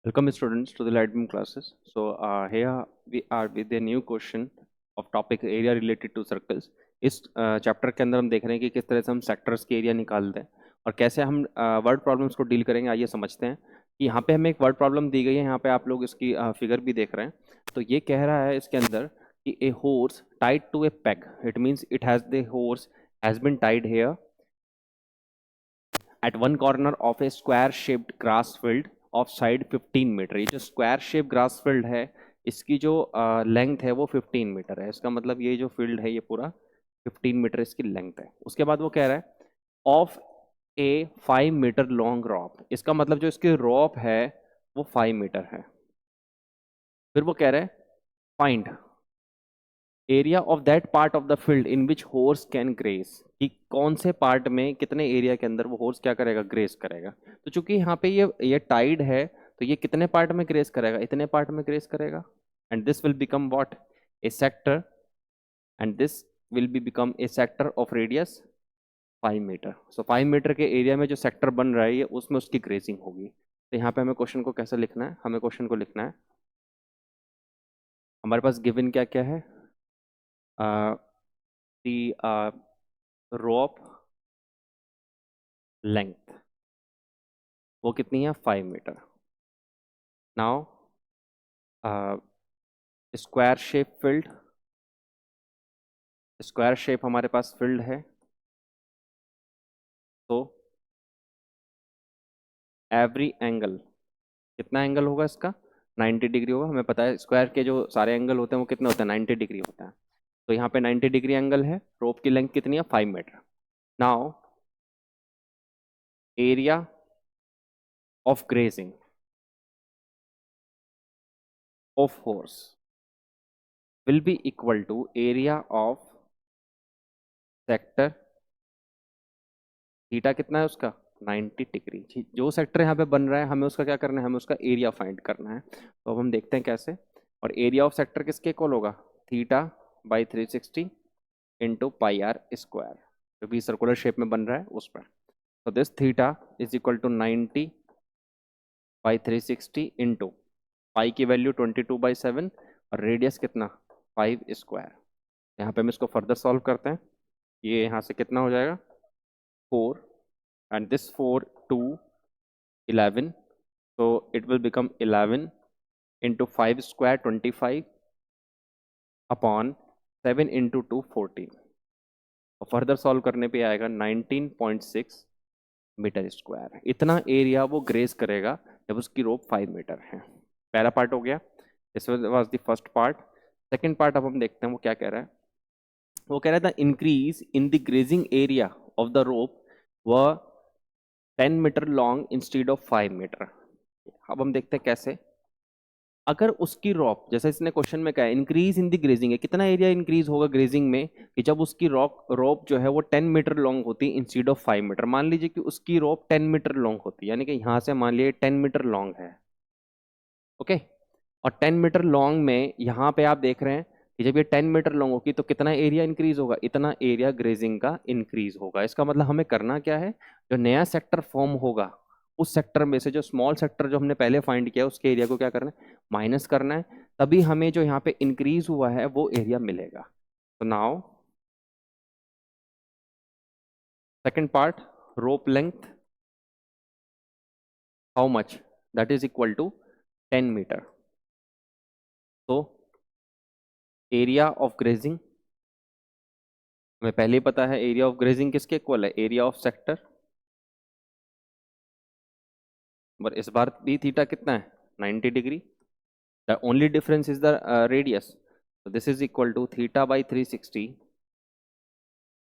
Welcome students to the Lightroom classes. Here we are with a new question of topic area related to circles. इस chapter के अंदर हम देख रहे हैं कि किस तरह से हम सेक्टर्स के एरिया निकालते हैं और कैसे हम वर्ड प्रॉब्लम्स को डील करेंगे। आइए समझते हैं कि यहाँ पे हमें एक वर्ड प्रॉब्लम दी गई है। यहाँ पे आप लोग इसकी फिगर भी देख रहे हैं। तो ये कह रहा है इसके अंदर कि a horse tied to a peg, it means it has the horse has been tied here at one corner of a square shaped grass field of side 15 meter. ये जो स्क्वायर शेप ग्रास फील्ड है इसकी जो length है वो 15 metre है। इसका मतलब ये जो फील्ड है ये पूरा 15 मीटर इसकी लेंथ है। उसके बाद वो कह रहा है ऑफ ए 5 मीटर लॉन्ग रॉप, इसका मतलब जो इसकी रॉप है वो 5 मीटर है। फिर वो कह रहा है find area of that part of the field in which horse can grace, कि कौन से पार्ट में कितने एरिया के अंदर वो हॉर्स क्या करेगा, ग्रेस करेगा। तो चूंकि यहाँ पे ये टाइड है तो ये कितने पार्ट में ग्रेस करेगा, इतने पार्ट में ग्रेस करेगा। And this will become what, a sector, and this will be become a sector of radius 5 meter. So 5 meter के एरिया में जो सेक्टर बन रहा है ये उसमें उसकी ग्रेसिंग होगी। तो यहाँ पे हमें क्वेश्चन को कैसे लिखना है, हमें क्वेश्चन को लिखना है, हमारे पास गिवन क्या क्या है, the rope length वो कितनी है, 5 meter. Now square shape field, square shape हमारे पास फील्ड है तो एवरी एंगल, कितना एंगल होगा इसका, 90 डिग्री होगा। हमें पता है स्क्वायर के जो सारे एंगल होते हैं वो कितने होते हैं, 90 डिग्री होता है। तो यहाँ पे 90 डिग्री एंगल है। रोप की लेंथ कितनी है, 5 meter. Now area of grazing of horse will be equal to area of sector, theta कितना है उसका, 90 डिग्री। जो सेक्टर यहाँ पे बन रहा है हमें उसका क्या करना है, हमें उसका एरिया फाइंड करना है। तो अब हम देखते हैं कैसे। और एरिया ऑफ सेक्टर किसके इक्वल होगा, theta by 360 into pi R square, जो भी सर्कुलर शेप में बन रहा है उस पर। तो this theta is equal to 90 by 360 into pi की वैल्यू 22/7 और रेडियस कितना, 5 स्क्वायर। यहाँ पे हम इसको फर्दर सॉल्व करते हैं। ये यहाँ से कितना हो जाएगा, 4, and this 4 2 11, so it will become 11 into 5 square 25 upon 7 into 2 14, और फर्दर सॉल्व करने पे आएगा 19.6 मीटर स्क्वायर। इतना एरिया वो ग्रेस करेगा जब उसकी रोप 5 मीटर है। पहला पार्ट हो गया, this was the first part. Second part अब हम देखते हैं वो क्या कह रहा है। वो कह रहा था increase in the grazing area of the rope व 10 meter long instead of 5 meter. अब हम देखते हैं कैसे। अगर उसकी रॉप, जैसे इसने क्वेश्चन में कहा इंक्रीज इन द ग्रेजिंग है, कितना एरिया इंक्रीज होगा ग्रेजिंग में, कि जब उसकी रॉप जो है वो 10 मीटर लॉन्ग होती है इंस्टीड ऑफ 5 मीटर। मान लीजिए कि उसकी रॉप 10 मीटर लॉन्ग होती है, यानी कि यहाँ से मान लीजिए 10 मीटर लॉन्ग है, ओके। और 10 मीटर लॉन्ग में यहाँ पे आप देख रहे हैं कि जब ये 10 मीटर लॉन्ग होगी तो कितना एरिया इंक्रीज होगा, इतना एरिया ग्रेजिंग का इंक्रीज होगा। इसका मतलब हमें करना क्या है, जो नया सेक्टर फॉर्म होगा उस सेक्टर में से जो स्मॉल सेक्टर जो हमने पहले फाइंड किया उसके एरिया को क्या करना है, माइनस करना है। तभी हमें जो यहाँ पे इंक्रीज हुआ है वो एरिया मिलेगा। तो now second part, rope length how much, that is equal to 10 meter. तो एरिया ऑफ ग्रेजिंग हमें पहले ही पता है, एरिया ऑफ ग्रेजिंग किसके इक्वल है, एरिया ऑफ सेक्टर। पर इस बार भी थीटा कितना है, 90 degree. The only difference is the radius. so this is equal to theta by 360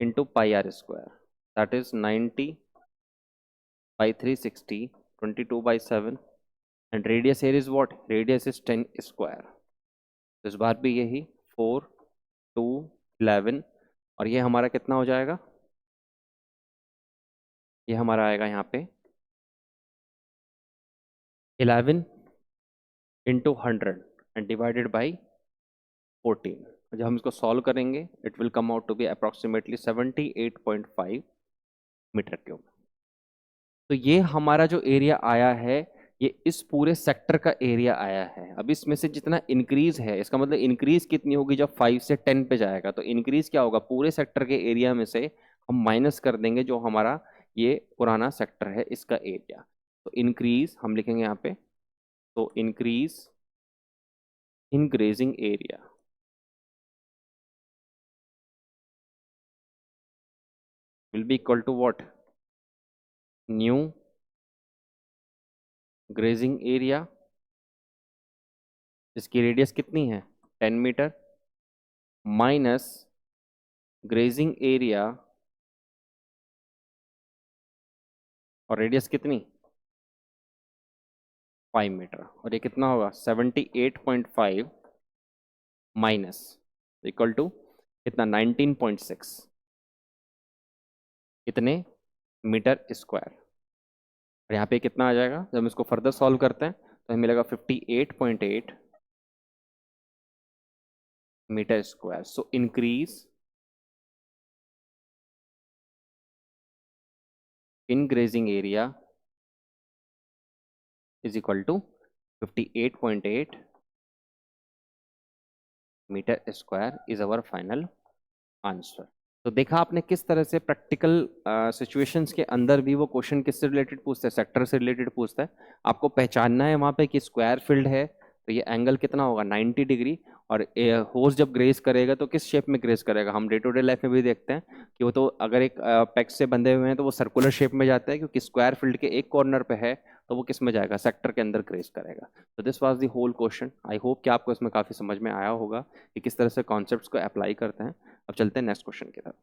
into pi r square, that is 90 by 360 22/7, and radius here is what, radius is 10 square। तो इस बार भी यही 4 2 11, और ये हमारा कितना हो जाएगा, ये हमारा आएगा यहाँ पे 11 इंटू 100 एंड डिवाइडेड बाई 14। जब हम इसको सॉल्व करेंगे it will come out to be approximately 78.5 meter cube. तो ये हमारा जो एरिया आया है ये इस पूरे सेक्टर का एरिया आया है। अब इसमें से जितना इंक्रीज है, इसका मतलब इंक्रीज कितनी होगी जब 5 से 10 पे जाएगा, तो इंक्रीज क्या होगा, पूरे सेक्टर के एरिया में से हम माइनस कर देंगे जो हमारा ये पुराना सेक्टर है इसका एरिया। तो इंक्रीज हम लिखेंगे यहाँ पे, तो increase in grazing area will be equal to what, new grazing area, इसकी रेडियस कितनी है 10 मीटर, माइनस ग्रेजिंग एरिया और रेडियस कितनी 5 मीटर, और ये कितना होगा 78.5 माइनस इक्वल टू कितना 19.6 कितने मीटर स्क्वायर। और यहाँ पे कितना आ जाएगा जब हम इसको फर्दर सॉल्व करते हैं तो हमें मिलेगा 58.8 meter square. So increase in grazing area is equal to 58.8 meter square is our final answer. तो देखा आपने किस तरह से प्रैक्टिकल सिचुएशंस के अंदर भी वो क्वेश्चन किससे रिलेटेड पूछता है, सेक्टर से रिलेटेड पूछता है। आपको पहचानना है वहाँ पे कि स्क्वायर फील्ड है तो ये एंगल कितना होगा 90 डिग्री, और होर्स जब ग्रेस करेगा तो किस शेप में ग्रेस करेगा, हम डे टू डे लाइफ में भी देखते हैं कि वो तो अगर एक पेक्स से बंधे हुए हैं तो वो सर्कुलर शेप में जाता है, क्योंकि स्क्वायर फील्ड के एक कॉर्नर पे है तो वो किस में जाएगा, सेक्टर के अंदर ग्रेस करेगा। तो this was the whole question. I hope कि आपको इसमें काफ़ी समझ में आया होगा कि किस तरह से कॉन्सेप्ट्स को अप्लाई करते हैं। अब चलते हैं नेक्स्ट क्वेश्चन की तरफ।